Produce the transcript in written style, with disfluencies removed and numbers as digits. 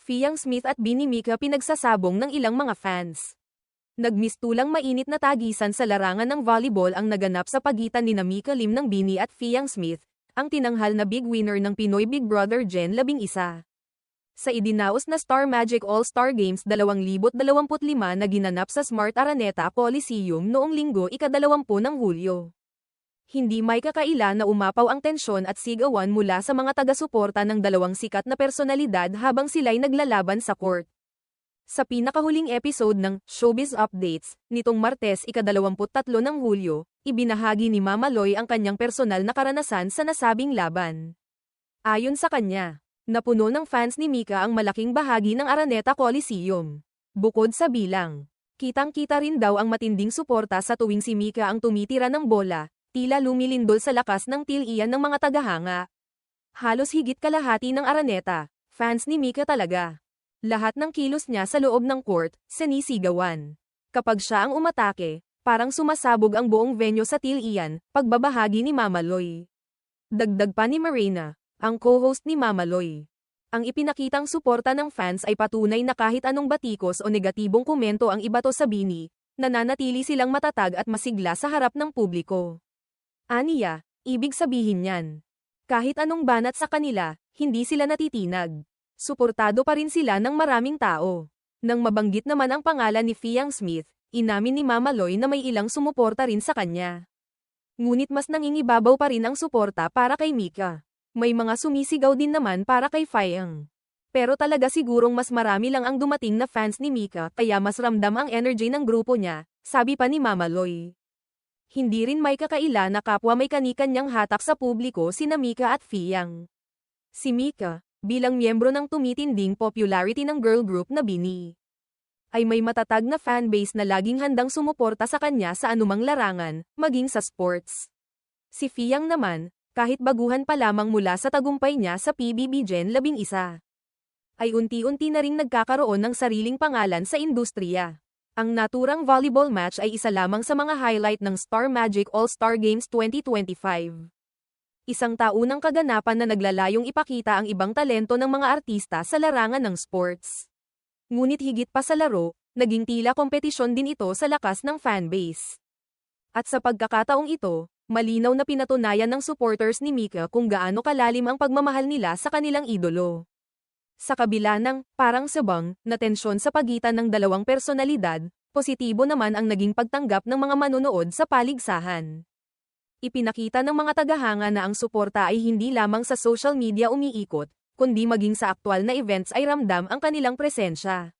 Fiang Smith at Bini Mika pinagsasabong ng ilang mga fans. Nagmistulang mainit na tagisan sa larangan ng volleyball ang naganap sa pagitan ni Mika Lim ng Bini at Fiang Smith, ang tinanghal na big winner ng Pinoy Big Brother Gen 11. Sa idinaos na Star Magic All-Star Games 2025 na ginanap sa Smart Araneta Coliseum noong Linggo ika-20 ng Hulyo. Hindi may kakaila na umapaw ang tensyon at sigawan mula sa mga taga-suporta ng dalawang sikat na personalidad habang sila'y naglalaban sa court. Sa pinakahuling episode ng Showbiz Updates, nitong Martes ika-23 ng Hulyo, ibinahagi ni Mama Loy ang kanyang personal na karanasan sa nasabing laban. Ayon sa kanya, napuno ng fans ni Mika ang malaking bahagi ng Araneta Coliseum. Bukod sa bilang, kitang-kita rin daw ang matinding suporta sa tuwing si Mika ang tumitira ng bola, tila lumilindol sa lakas ng tilian ng mga tagahanga. Halos higit kalahati ng Araneta, fans ni Mika talaga. Lahat ng kilos niya sa loob ng court, sinisigawan. Kapag siya ang umatake, parang sumasabog ang buong venue sa tilian, pagbabahagi ni Mama Loy. Dagdag pa ni Marina, ang co-host ni Mama Loy. Ang ipinakitang suporta ng fans ay patunay na kahit anong batikos o negatibong komento ang ibato sa Bini, nananatili silang matatag at masigla sa harap ng publiko. Aniya, ibig sabihin niyan, kahit anong banat sa kanila, hindi sila natitinag. Suportado pa rin sila ng maraming tao. Nang mabanggit naman ang pangalan ni Fiang Smith, inamin ni Mama Loy na may ilang sumuporta rin sa kanya. Ngunit mas nangingibabaw pa rin ang suporta para kay Mika. May mga sumisigaw din naman para kay Fiang. Pero talaga sigurong mas marami lang ang dumating na fans ni Mika kaya mas ramdam ang energy ng grupo niya, sabi pa ni Mama Loy. Hindi rin may kakaila na kapwa may kani-kanyang hatak sa publiko sina Mika at Fiang. Si Mika, bilang miyembro ng tumitinding popularity ng girl group na Bini, ay may matatag na fanbase na laging handang sumuporta sa kanya sa anumang larangan, maging sa sports. Si Fiang naman, kahit baguhan pa lamang mula sa tagumpay niya sa PBB Gen 11, ay unti-unti na ring nagkakaroon ng sariling pangalan sa industriya. Ang naturang volleyball match ay isa lamang sa mga highlight ng Star Magic All-Star Games 2025. Isang taunang kaganapan na naglalayong ipakita ang ibang talento ng mga artista sa larangan ng sports. Ngunit higit pa sa laro, naging tila kompetisyon din ito sa lakas ng fanbase. At sa pagkakataong ito, malinaw na pinatunayan ng supporters ni Mika kung gaano kalalim ang pagmamahal nila sa kanilang idolo. Sa kabila ng parang sabang na tensyon sa pagitan ng dalawang personalidad, positibo naman ang naging pagtanggap ng mga manonood sa paligsahan. Ipinakita ng mga tagahanga na ang suporta ay hindi lamang sa social media umiikot, kundi maging sa aktwal na events ay ramdam ang kanilang presensya.